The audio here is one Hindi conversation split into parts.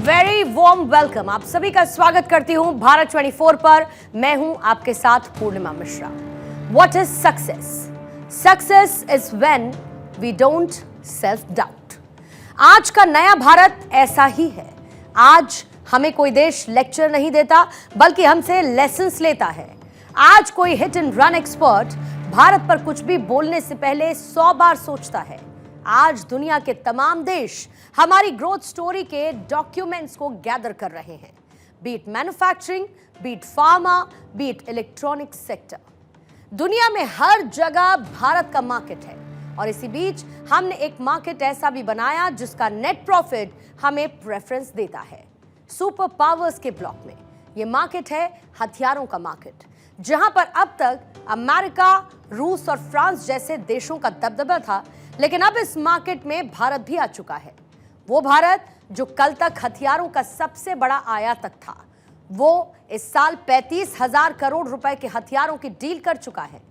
Very warm welcome. आप सभी का स्वागत करती हूं भारत 24 पर। मैं हूं आपके साथ Purnima Mishra. What is success? Success is when we don't self doubt. आज का नया भारत ऐसा ही है। आज हमें कोई देश लेक्चर नहीं देता, बल्कि हमसे लेसन्स लेता है। आज कोई hit and run expert Bharat पर कुछ भी बोलने से पहले 100 बार सोचता है। आज दुनिया के तमाम देश हमारी ग्रोथ स्टोरी के डॉक्यूमेंट्स को गैदर कर रहे हैं, be it manufacturing, be it pharma, be it electronic sector. दुनिया में हर जगह भारत का मार्केट है और इसी बीच हमने एक मार्केट ऐसा भी बनाया जिसका नेट प्रॉफिट हमें प्रेफरेंस देता है। सुपर पावर्स के ब्लॉक में यह मार्केट है हथियारों का मार्केट, जहां पर अब तक अमेरिका, रूस और फ्रांस जैसे देशों का दबदबा था, लेकिन अब इस मार्केट में भारत भी आ चुका है। वो भारत जो कल तक हथियारों का सबसे बड़ा आयातक था, वो इस साल 35,000 करोड़ रुपए के हथियारों की डील कर चुका है।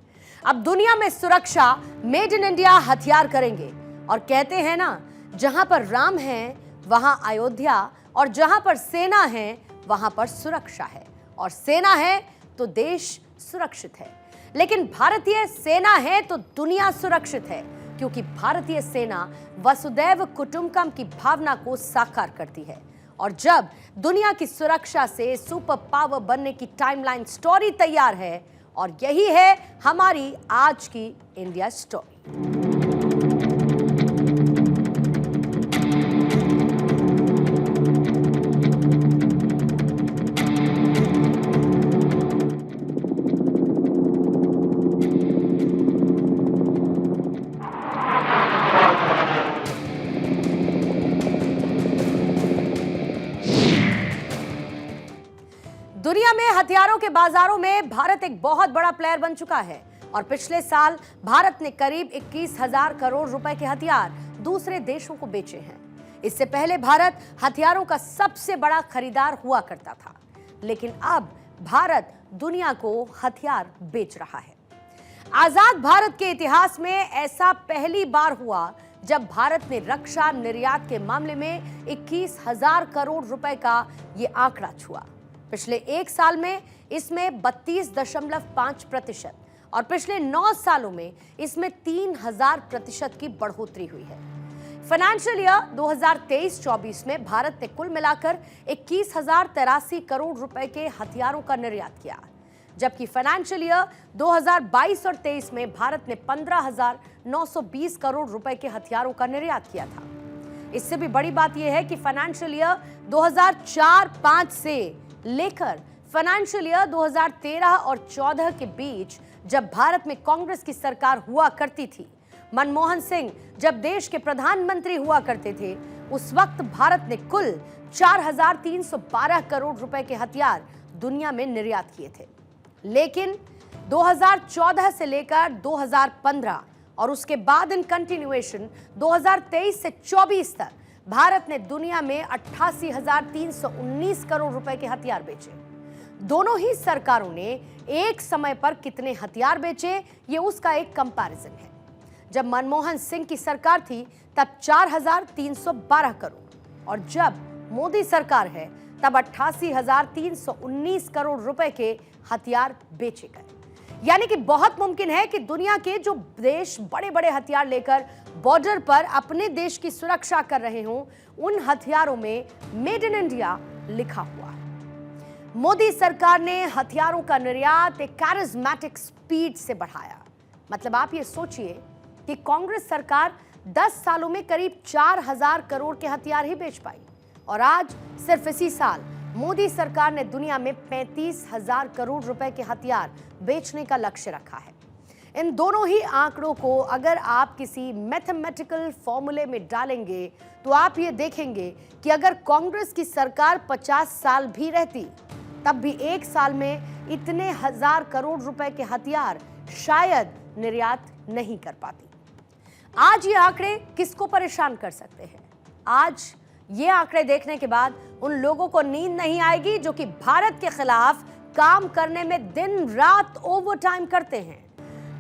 अब दुनिया में सुरक्षा मेड इन इंडिया हथियार करेंगे और कहते हैं ना, जहां पर राम है वहां अयोध्या, और जहां पर सेना है वहां पर सुरक्षा है, और सेना है तो देश सुरक्षित है। लेकिन भारतीय सेना है तो दुनिया सुरक्षित है, क्योंकि भारतीय सेना वसुदैव कुटुंबकम की भावना को साकार करती है। और जब दुनिया की सुरक्षा से सुपर पावर बनने की टाइमलाइन स्टोरी तैयार है, और यही है हमारी आज की इंडिया स्टोरी। दुनिया में हथियारों के बाजारों में भारत एक बहुत बड़ा प्लेयर बन चुका है और पिछले साल भारत ने करीब 21,000 करोड़ रुपए के हथियार दूसरे देशों को बेचे हैं। इससे पहले भारत हथियारों का सबसे बड़ा खरीदार हुआ करता था, लेकिन अब भारत दुनिया को हथियार बेच रहा है। आजाद भारत के इतिहास में ऐसा पहली बार हुआ जब भारत ने रक्षा निर्यात के मामले में 21,000 करोड़ रुपए का यह आंकड़ा छुआ। पिछले एक साल में इसमें 32.5% और पिछले 9 सालों में इसमें 3,000% की बढ़ोतरी हुई है। फाइनेंशियल ईयर 2023-24 में भारत ने कुल मिलाकर 21,083 करोड़ रुपए के हथियारों का निर्यात किया, जबकि फाइनेंशियल ईयर 2022 और 23 में भारत ने 15,920 करोड़ रुपए के हथियारों का निर्यात किया था। इससे भी बड़ी बात यह है कि फाइनेंशियल ईयर 2004-5 से लेकर फाइनेंशियल ईयर 2013 और 14 के बीच जब भारत में कांग्रेस की सरकार हुआ करती थी, मनमोहन सिंह जब देश के प्रधानमंत्री हुआ करते थे, उस वक्त भारत ने कुल 4,312 करोड़ रुपए के हथियार दुनिया में निर्यात किए थे। लेकिन 2014 से लेकर 2015 और उसके बाद इन कंटिन्यूएशन 2023 से 24 तक भारत ने दुनिया में 88,319 करोड़ रुपए के हथियार बेचे। दोनों ही सरकारों ने एक समय पर कितने हथियार बेचे, ये उसका एक कंपैरिजन है। जब मनमोहन सिंह की सरकार थी तब 4,312 करोड़, और जब मोदी सरकार है तब 88,319 करोड़ रुपए के हथियार बेचे गए। यानी कि बहुत मुमकिन है कि दुनिया के जो देश बड़े बड़े हथियार लेकर बॉर्डर पर अपने देश की सुरक्षा कर रहे हों, उन हथियारों में मेड इन इंडिया लिखा हुआ है। मोदी सरकार ने हथियारों का निर्यात एक कैरिज्मेटिक स्पीड से बढ़ाया। मतलब आप ये सोचिए कि कांग्रेस सरकार 10 सालों में करीब 4,000 करोड़ के हथियार ही बेच पाई, और आज सिर्फ इसी साल मोदी सरकार ने दुनिया में 35,000 करोड़ रुपए के हथियार बेचने का लक्ष्य रखा है। इन दोनों ही आंकड़ों को अगर आप किसी मैथमेटिकल फॉर्मूले में डालेंगे तो आप ये देखेंगे कि अगर कांग्रेस की सरकार 50 साल भी रहती, तब भी एक साल में इतने हजार करोड़ रुपए के हथियार शायद निर्यात नहीं कर पाती। आज ये आंकड़े किसको परेशान कर सकते हैं? आज ये आंकड़े देखने के बाद उन लोगों को नींद नहीं आएगी जो कि भारत के खिलाफ काम करने में दिन रात ओवरटाइम करते हैं।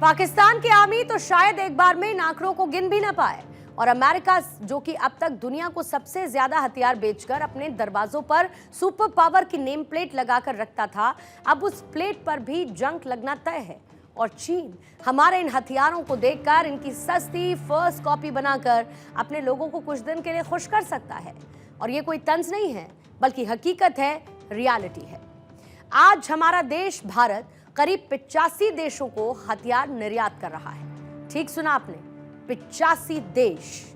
पाकिस्तान की आर्मी तो शायद एक बार में इन आंकड़ों को गिन भी ना पाए, और अमेरिका, जो कि अब तक दुनिया को सबसे ज्यादा हथियार बेचकर अपने दरवाजों पर सुपर पावर की नेम प्लेट लगाकर रखता था, अब उस प्लेट पर भी जंग लगना तय है। और चीन हमारे इन हथियारों को देखकर इनकी सस्ती फर्स्ट कॉपी बनाकर अपने लोगों को कुछ दिन के लिए खुश कर सकता है। और ये कोई तंज नहीं है, बल्कि हकीकत है, रियलिटी है। आज हमारा देश भारत करीब 85 देशों को हथियार निर्यात कर रहा है। ठीक सुना आपने, 85 देश।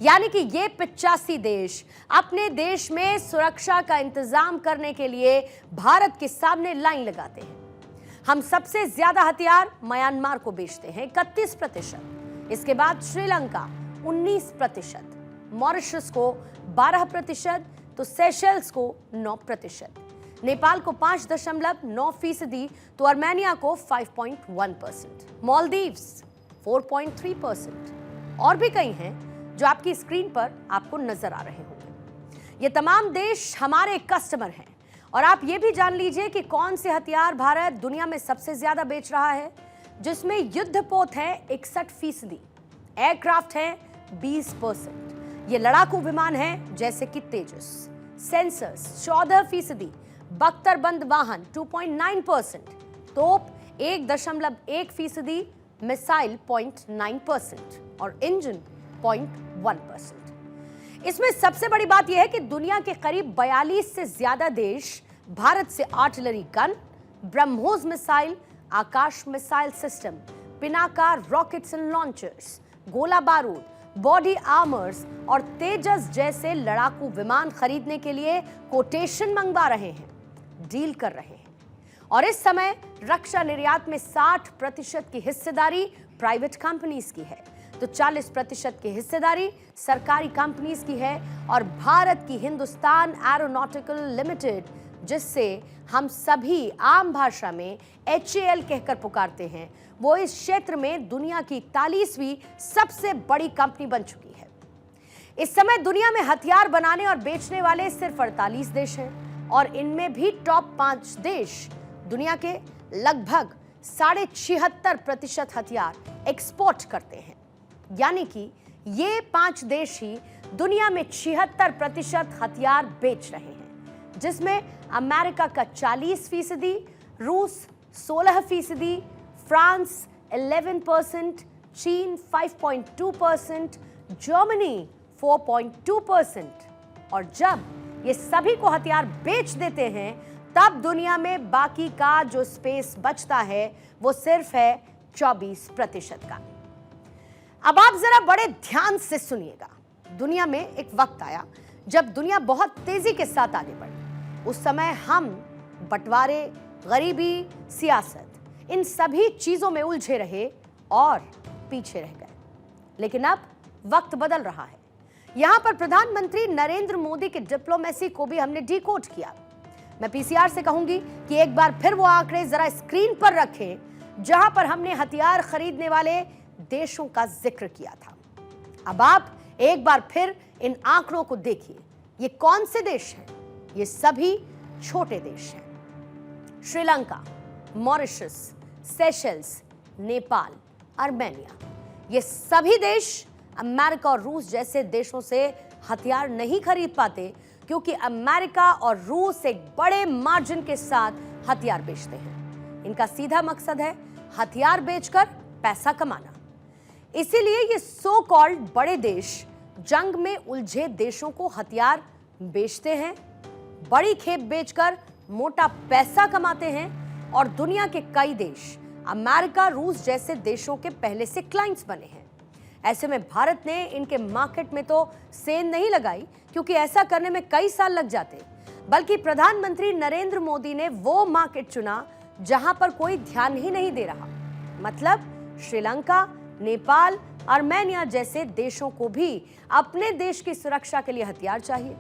यानी कि ये 85 देश अपने देश में सुरक्षा का इंतजाम करने के लिए भारत के सामने लाइन लगाते हैं। हम सबसे ज्यादा हथियार म्यांमार को बेचते हैं 31%, इसके बाद श्रीलंका 19%, मॉरिशस को 12%, तो सेशल्स को 9%, नेपाल को 5.9%, तो आर्मेनिया को 5.1%, मालदीव्स 4.3%, और भी कई हैं जो आपकी स्क्रीन पर आपको नजर आ रहे होंगे। ये तमाम देश हमारे कस्टमर हैं। और आप ये भी जान लीजिए कि कौन से हथियार भारत दुनिया में सबसे ज्यादा बेच रहा है, जिसमें युद्धपोत है 61%, एयरक्राफ्ट है 20%, ये लड़ाकू विमान है जैसे कि तेजस, सेंसर्स 14%, बख्तरबंद वाहन 2.9%, तोप 1.1%, मिसाइल 0.9% और इंजन 0.1%। इसमें सबसे बड़ी बात यह है कि दुनिया के करीब 42 से ज्यादा देश भारत से artillery gun, BrahMos missile, Akash missile system, Pinaka rockets and launchers, गोला बारूद, बॉडी आर्मर्स और तेजस जैसे लड़ाकू विमान खरीदने के लिए कोटेशन मंगवा रहे हैं, डील कर रहे हैं। और इस समय रक्षा निर्यात में 60% की हिस्सेदारी प्राइवेट कंपनीज की है, तो 40% की हिस्सेदारी सरकारी कंपनीज की है। और भारत की हिंदुस्तान एरोनॉटिकल लिमिटेड, जिससे हम सभी आम भाषा में HAL कहकर पुकारते हैं, वो इस क्षेत्र में दुनिया की 41वीं सबसे बड़ी कंपनी बन चुकी है। इस समय दुनिया में हथियार बनाने और बेचने वाले सिर्फ 48 देश हैं, और इनमें भी टॉप 5 देश दुनिया के लगभग 76.5% हथियार एक्सपोर्ट करते हैं। यानी कि ये 5 देश ही दुनिया में 76% हथियार बेच रहे हैं, जिसमें अमेरिका का 40%, रूस 16%, फ्रांस 11%, चीन 5.2%, जर्मनी 4.2%। और जब ये सभी को हथियार बेच देते हैं, तब दुनिया में बाकी का जो स्पेस बचता है वो सिर्फ है 24% का। अब आप जरा बड़े ध्यान से सुनिएगा। दुनिया में एक वक्त आया जब दुनिया बहुत तेजी के साथ आगे बढ़ी। उस समय हम बंटवारे, गरीबी, सियासत, इन सभी चीजों में उलझे रहे और पीछे रह गए। लेकिन अब वक्त बदल रहा है। यहां पर प्रधानमंत्री नरेंद्र मोदी की डिप्लोमेसी को भी हमने डिकोड किया। मैं पीसीआर से कहूंगी कि एक बार फिर वो आंकड़े जरा स्क्रीन पर रखें, जहां पर हमने हथियार खरीदने वाले देशों का जिक्र किया था। अब आप एक बार फिर इन आंकड़ों को देखिए। ये कौन से देश हैं? ये सभी छोटे देश हैं। Sri Lanka, Mauritius, Seychelles, Nepal, Armenia, ये सभी देश अमेरिका और रूस जैसे देशों से हथियार नहीं खरीद पाते, क्योंकि अमेरिका और रूस एक बड़े मार्जिन के साथ हथियार बेचते हैं। इनका सीधा मकसद है हथियार बेचकर पैसा कमाना। इसीलिए ये सो कॉल्ड बड़े देश जंग में उलझे देशों को हथियार बेचते हैं, बड़ी खेप बेचकर मोटा पैसा कमाते हैं। और दुनिया के कई देश अमेरिका, रूस जैसे देशों के पहले से क्लाइंट्स बने हैं। ऐसे में भारत ने इनके मार्केट में तो सेल नहीं लगाई, क्योंकि ऐसा करने में कई साल लग जाते, बल्कि प्रधानमंत्री नरेंद्र मोदी ने वो मार्केट चुना जहां पर कोई ध्यान ही नहीं दे रहा। मतलब श्रीलंका, नेपाल, आर्मेनिया जैसे देशों को भी अपने देश की सुरक्षा के लिए हथियार चाहिए।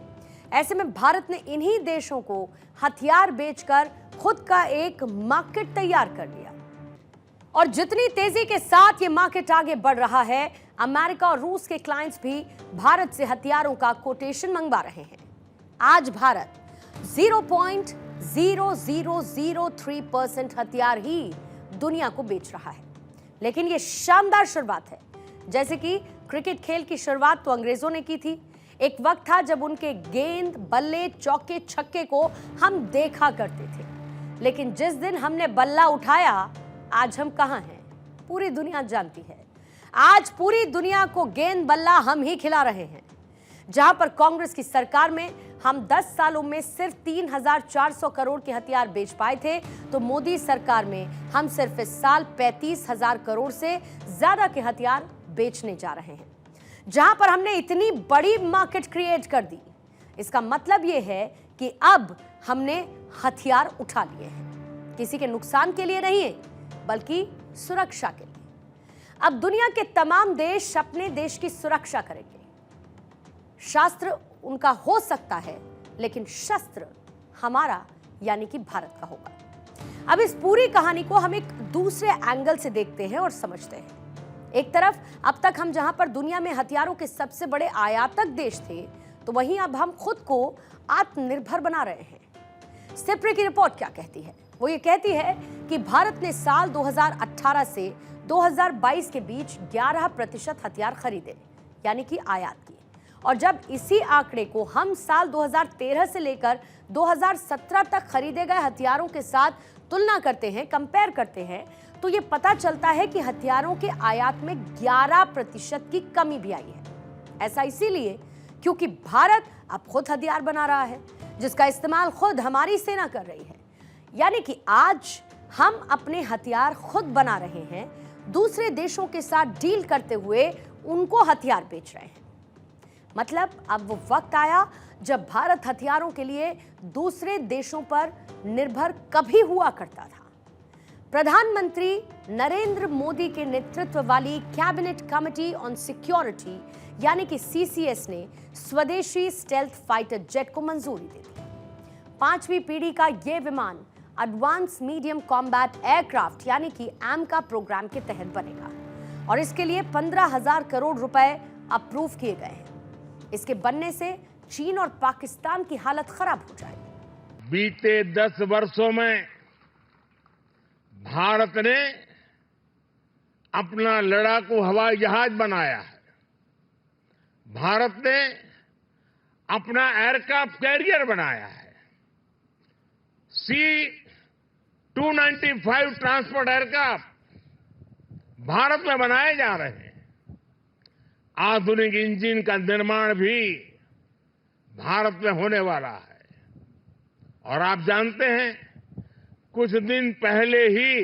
ऐसे में भारत ने इन्हीं देशों को हथियार बेचकर खुद का एक मार्केट तैयार कर लिया। और जितनी तेजी के साथ ये मार्केट आगे बढ़ रहा है, अमेरिका और रूस के क्लाइंट्स भी भारत से हथियारों का कोटेशन मंगवा रहे हैं। आज भारत 0.0003% हथियार ही दुनिया को बेच रहा है। लेकिन ये शानदार शुरुआत है। जैसे कि क्रिकेट खेल की शुरुआत तो अंग्रेजों ने की थी। एक वक्त था जब उनके गेंद, बल्ले, चौके, छक्के को हम देखा करते थे, लेकिन जिस दिन हमने बल्ला उठाया, आज हम कहां हैं पूरी दुनिया जानती है। आज पूरी दुनिया को गेंद बल्ला हम ही खिला रहे हैं। जहां पर कांग्रेस की सरकार में हम 10 सालों में सिर्फ 3,400 करोड़ के हथियार बेच पाए थे, तो मोदी सरकार में हम सिर्फ इस साल 35,000 करोड़ से ज्यादा के हथियार बेचने जा रहे हैं। जहां पर हमने इतनी बड़ी मार्केट क्रिएट कर दी, इसका मतलब यह है कि अब हमने हथियार उठा लिए हैं। किसी के नुकसान के लिए नहीं है, बल्कि सुरक्षा के लिए। अब दुनिया के तमाम देश अपने देश की सुरक्षा करेंगे। शास्त्र उनका हो सकता है, लेकिन शस्त्र हमारा यानी कि भारत का होगा। अब इस पूरी कहानी को हम एक दूसरे एंगल से देखते हैं और समझते हैं। एक तरफ अब तक हम जहां पर दुनिया में हथियारों के सबसे बड़े आयातक देश थे, तो वहीं अब हम खुद को आत्मनिर्भर बना रहे हैं। सिप्री की रिपोर्ट क्या कहती है? वो ये कहती है कि भारत ने साल 2018 से 2022 के बीच 11% हथियार खरीदे, यानी कि आयात की। और जब इसी आंकड़े को हम साल 2013 से लेकर 2017 तक खरीदे गए हथियारों के साथ तुलना करते हैं, कंपेयर करते हैं, तो ये पता चलता है कि हथियारों के आयात में 11% की कमी भी आई है। ऐसा इसीलिए क्योंकि भारत अब खुद हथियार बना रहा है, जिसका इस्तेमाल खुद हमारी सेना कर रही है। यानी कि आज हम अपने हथियार खुद बना रहे हैं, दूसरे देशों के साथ डील करते हुए उनको हथियार बेच रहे हैं। मतलब अब वो वक्त आया जब भारत हथियारों के लिए दूसरे देशों पर निर्भर कभी हुआ करता था। प्रधानमंत्री नरेंद्र मोदी के नेतृत्व वाली कैबिनेट कमेटी ऑन सिक्योरिटी यानी कि सीसीएस ने स्वदेशी स्टेल्थ फाइटर जेट को मंजूरी दे दी। 5वीं पीढ़ी का यह विमान एडवांस मीडियम कॉम्बैट एयरक्राफ्ट यानी कि एमका प्रोग्राम के तहत बनेगा और इसके लिए 15,000 करोड़ रुपए अप्रूव किए गए हैं। इसके बनने से चीन और पाकिस्तान की हालत खराब हो जाएगी। बीते 10 वर्षों में भारत ने अपना लड़ाकू हवाई जहाज बनाया है। भारत ने अपना एयरक्राफ्ट कैरियर बनाया है। C-295 ट्रांसपोर्ट एयरक्राफ्ट भारत में बनाए जा रहे हैं। आधुनिक इंजन का निर्माण भी भारत में होने वाला है। और आप जानते हैं, कुछ दिन पहले ही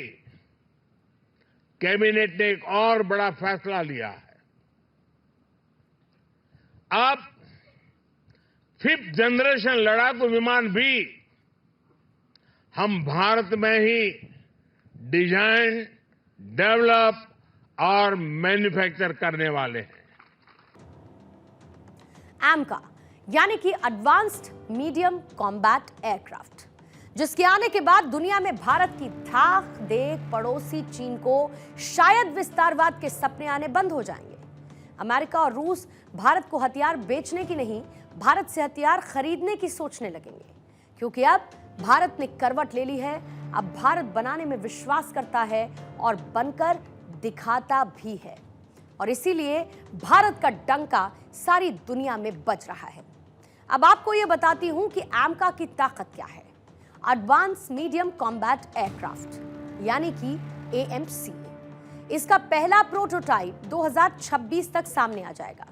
कैबिनेट ने एक और बड़ा फैसला लिया है। अब 5th जनरेशन लड़ाकू विमान भी हम भारत में ही डिजाइन, डेवलप और मैन्युफैक्चर करने वाले हैं। एमका यानी कि एडवांस्ड मीडियम कॉम्बैट एयरक्राफ्ट, जिसके आने के बाद दुनिया में भारत की धाक देख पड़ोसी चीन को शायद विस्तारवाद के सपने आने बंद हो जाएंगे। अमेरिका और रूस भारत को हथियार बेचने की नहीं, भारत से हथियार खरीदने की सोचने लगेंगे, क्योंकि अब भारत ने करवट ले ली है। अब भारत बनाने में विश्वास करता है और बनकर दिखाता भी है, और इसीलिए भारत का डंका सारी दुनिया में बज रहा है। अब आपको यह बताती हूं कि एमका की ताकत क्या है। एडवांस मीडियम कॉम्बैट एयरक्राफ्ट यानी कि AMC, इसका पहला प्रोटोटाइप 2026 तक सामने आ जाएगा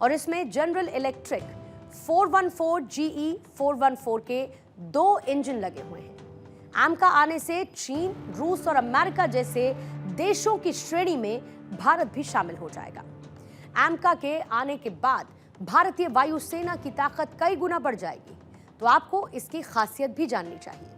और इसमें जनरल इलेक्ट्रिक 414 GE 414 के 2 इंजन लगे हुए हैं। एमका आने से चीन, रूस और अमेरिका जैसे देशों की श्रेणी में भारत भी शामिल हो जाएगा। एमका के आने के बाद भारतीय वायुसेना की ताकत कई गुना बढ़ जाएगी, तो आपको इसकी खासियत भी जाननी चाहिए।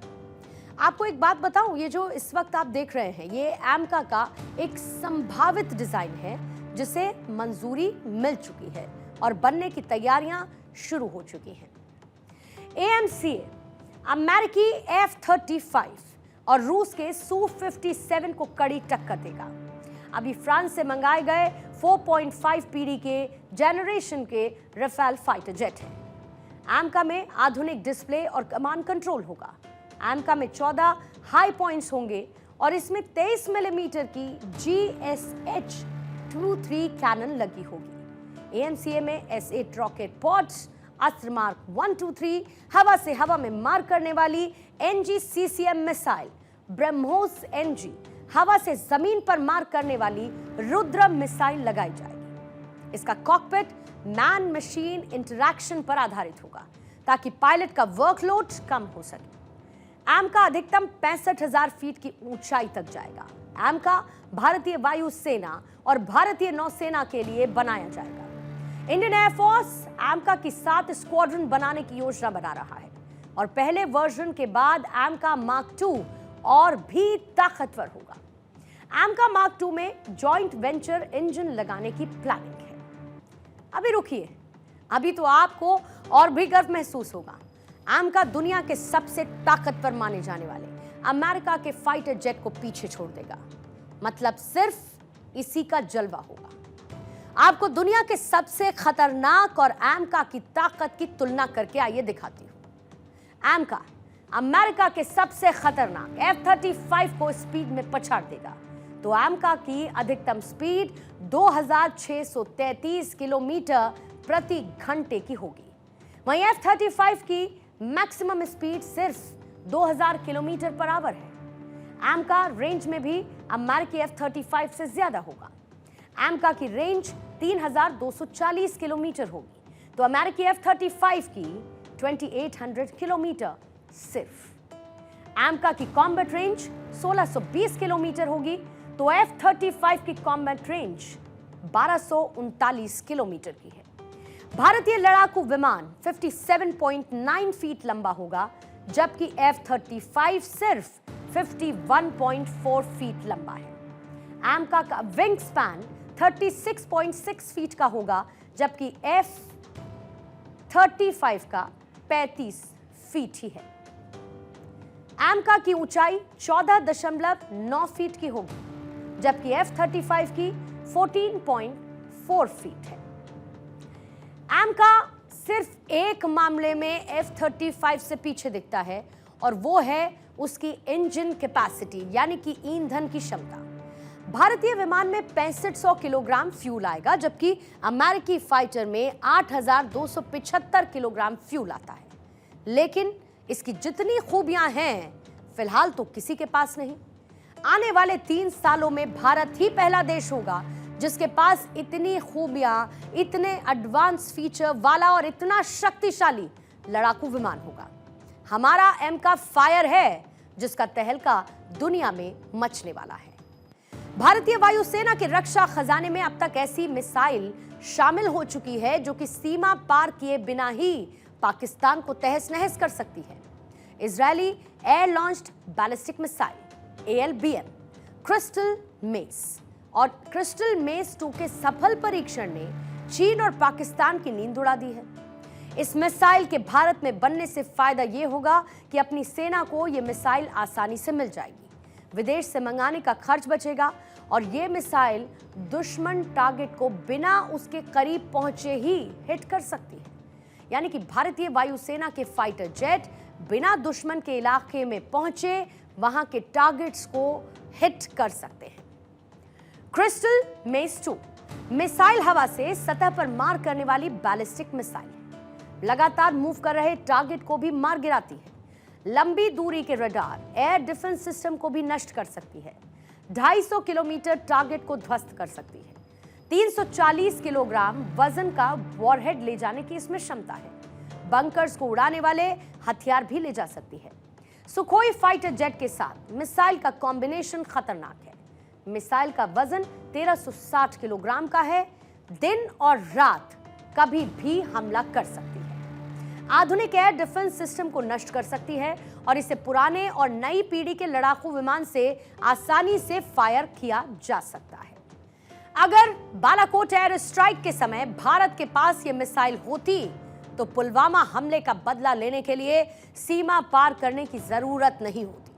आपको एक बात बताऊं, ये जो इस वक्त आप देख रहे हैं, ये एमका का एक संभावित डिजाइन है जिसे मंजूरी मिल चुकी है और बनने की तैयारियां शुरू हो चुकी हैं। AMCA अमेरिकी F-35 और रूस के Su-57 को कड़ी टक्कर देगा। अभी फ्रांस से मंगाए गए 4.5 पीढ़ी के जेनरेशन के राफेल फाइटर जेट है। एमका में आधुनिक डिस्प्ले और कमांड कंट्रोल होगा। एमका में 14 हाई पॉइंट्स होंगे और इसमें 23 मिलीमीटर की GSH-23 कैनन लगी होगी। एएमसीए में S-8 रॉकेट पॉड, अस्त्र मार्क 1, 2, 3, हवा से हवा में मार करने वाली NGCCM मिसाइल, ब्रह्मोस NG, हवा से जमीन पर मार करने वाली रुद्र मिसाइल लगाई जाएगी। इसका कॉकपिट मैन मशीन इंटरैक्शन पर आधारित होगा ताकि पायलट का वर्कलोड कम हो सके। एम का अधिकतम 65,000 फीट की ऊंचाई तक जाएगा। एम का भारतीय वायुसेना और भारतीय नौसेना के लिए बनाया जाएगा। इंडियन एयरफोर्स एमका की 7 स्क्वाड्रन बनाने की योजना बना रहा है और पहले वर्जन के बाद एमका मार्क 2 और भी ताकतवर होगा। एमका मार्क 2 में जॉइंट वेंचर इंजन लगाने की प्लानिंग है। अभी रुकिए, अभी तो आपको और भी गर्व महसूस होगा। एमका दुनिया के सबसे ताकतवर माने जाने वाले अमेरिका के फाइटर जेट को पीछे छोड़ देगा। मतलब सिर्फ इसी का जलवा होगा। आपको दुनिया के सबसे खतरनाक और एमका की ताकत की तुलना करके आइए दिखाती हूं। एमका अमेरिका के सबसे खतरनाक F-35 को स्पीड में पछाड़ देगा, तो एमका की अधिकतम स्पीड 2633 किलोमीटर प्रति घंटे की होगी। वहीं F-35 की मैक्सिमम स्पीड सिर्फ 2000 किलोमीटर पर आवर है। एमका रेंज में भी अमेरिकी F-35 से ज्यादा होगा। एमका की रेंज 3240 किलोमीटर होगी, तो अमेरिकी F-35 की 2800 किलोमीटर सिर्फ। एमका की कॉम्बैट रेंज 1620 किलोमीटर होगी, तो F-35 की कॉम्बैट रेंज 1239 किलोमीटर की है। भारतीय लड़ाकू विमान 57.9 फीट लंबा होगा, जबकि F-35 सिर्फ 51.4 फीट लंबा है। एमका का विंग स्पैन 36.6 फीट का होगा, जबकि F-35 का 35 फीट ही है। एमका की ऊंचाई 14.9 फीट की होगी, जबकि F-35 की 14.4 फीट है। एमका सिर्फ एक मामले में F-35 से पीछे दिखता है, और वो है उसकी इंजन कैपेसिटी, यानी कि ईंधन की क्षमता। भारतीय विमान में 6500 किलोग्राम फ्यूल आएगा, जबकि अमेरिकी फाइटर में 8275 किलोग्राम फ्यूल आता है। लेकिन इसकी जितनी खूबियां हैं, फिलहाल तो किसी के पास नहीं। आने वाले 3 सालों में भारत ही पहला देश होगा जिसके पास इतनी खूबियां, इतने एडवांस फीचर वाला और इतना शक्तिशाली लड़ाकू विमान होगा। हमारा एमका फायर है, जिसका तहलका दुनिया में मचने वाला है। भारतीय वायुसेना के रक्षा खजाने में अब तक ऐसी मिसाइल शामिल हो चुकी है जो कि सीमा पार किए बिना ही पाकिस्तान को तहस नहस कर सकती है। Israeli air launched ballistic missile ALBM, crystal mess और क्रिस्टल मेस 2 के सफल परीक्षण ने चीन और पाकिस्तान की नींद उड़ा दी है। इस मिसाइल के भारत में बनने से फायदा यह होगा कि अपनी सेना को यह मिसाइल आसानी से मिल जाएगी, विदेश से मंगाने का खर्च बचेगा और यह मिसाइल दुश्मन टारगेट को बिना उसके करीब पहुंचे ही हिट कर सकती है। यानी कि भारतीय वायुसेना के फाइटर जेट बिना दुश्मन के इलाके में पहुंचे वहां के टारगेट्स को हिट कर सकते हैं। क्रिस्टल मेस 2 मिसाइल हवा से सतह पर मार करने वाली बैलिस्टिक मिसाइल है। लगातार मूव कर रहे टारगेट को भी मार गिराती है। लंबी दूरी के रडार, एयर डिफेंस सिस्टम को भी नष्ट कर सकती है। 250 किलोमीटर टारगेट को ध्वस्त कर सकती है। 340 किलोग्राम वजन का वॉरहेड ले जाने की इसमें क्षमता है। बंकर्स को उड़ाने वाले हथियार भी ले जा सकती है। सुखोई फाइटर जेट के साथ मिसाइल का कॉम्बिनेशन खतरनाक है। मिसाइल का वजन 1360 किलोग्राम का है। दिन और रात कभी भी हमला कर सकती है। आधुनिक एयर डिफेंस सिस्टम को नष्ट कर सकती है और इसे पुराने और नई पीढ़ी के लड़ाकू विमान से आसानी से फायर किया जा सकता है। अगर बालाकोट एयर स्ट्राइक के समय भारत के पास यह मिसाइल होती तो पुलवामा हमले का बदला लेने के लिए सीमा पार करने की जरूरत नहीं होती।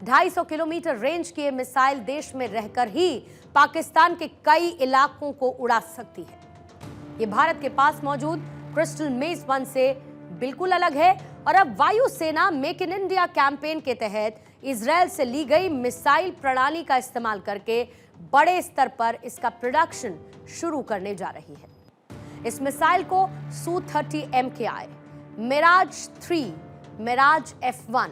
250 किलोमीटर रेंज की यह मिसाइल देश में रहकर ही पाकिस्तान के कई इलाकों को उड़ा सकती है। ये भारत के पास मौजूद क्रिस्टल मेस 1 से बिल्कुल अलग है और अब वायुसेना मेक इन इंडिया कैंपेन के तहत इजरायल से ली गई मिसाइल प्रणाली का इस्तेमाल करके बड़े स्तर पर इसका प्रोडक्शन शुरू करने जा रही है। इस मिसाइल को Su-30 MKI, Miraj 3, Miraj F1,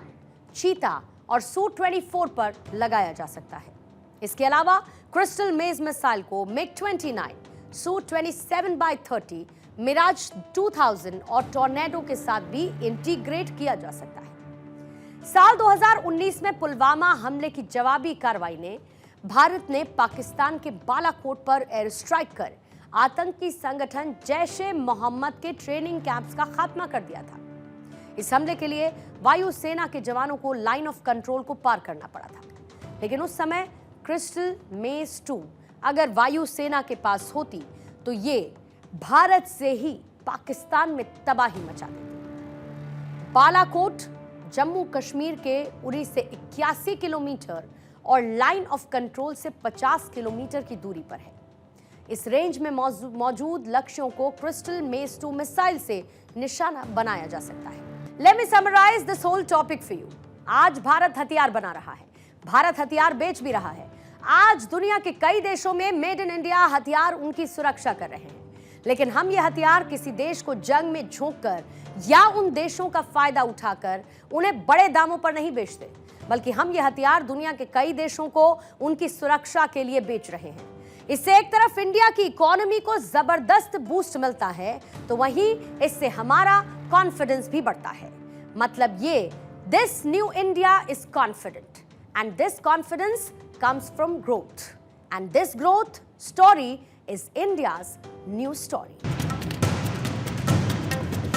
चीता और Su-24 पर लगाया जा सकता है। इसके अलावा क्रिस्टल मेज मिसाइल को MiG-29, Su-27x30, मिराज 2000 और टॉर्नेडो के साथ भी इंटीग्रेट किया जा सकता है। साल 2019 में पुलवामा हमले की जवाबी कार्रवाई ने भारत ने पाकिस्तान के बालाकोट पर एयर स्ट्राइक कर आतंकी संगठन जैश-ए मोहम्मद के ट्रेनिंग कैंप्स का खात्मा कर दिया था। इस हमले के लिए वायुसेना के जवानों को लाइन ऑफ कंट्रोल को पार करना पड़ा था, लेकिन उस समय क्रिस्टल मेज 2 अगर वायुसेना के पास होती तो ये भारत से ही पाकिस्तान में तबाही मचा देती। बालाकोट जम्मू कश्मीर के उरी से 81 किलोमीटर और लाइन ऑफ कंट्रोल से 50 किलोमीटर की दूरी पर है। इस रेंज में मौजूद लक्ष्यों को क्रिस्टल मेज 2 मिसाइल से निशाना बनाया जा सकता है। Let me summarise this whole topic for you. आज भारत हथियार बना रहा है, भारत हथियार बेच भी रहा है। आज दुनिया के कई देशों में मेड इन इंडिया हथियार उनकी सुरक्षा कर रहे हैं, लेकिन हम ये हथियार किसी देश को जंग में झोंककर या उन देशों का फायदा उठाकर उन्हें बड़े दामों पर नहीं बेचते, बल्कि हम ये हथियार दुनिया के कई देशों को उनकी सुरक्षा के लिए बेच रहे हैं। इससे एक तरफ इंडिया की इकोनॉमी को जबरदस्त बूस्ट मिलता है, तो वहीं इससे हमारा कॉन्फिडेंस भी बढ़ता है। मतलब ये this new India is confident and this confidence comes from growth, and this growth story is India's new story.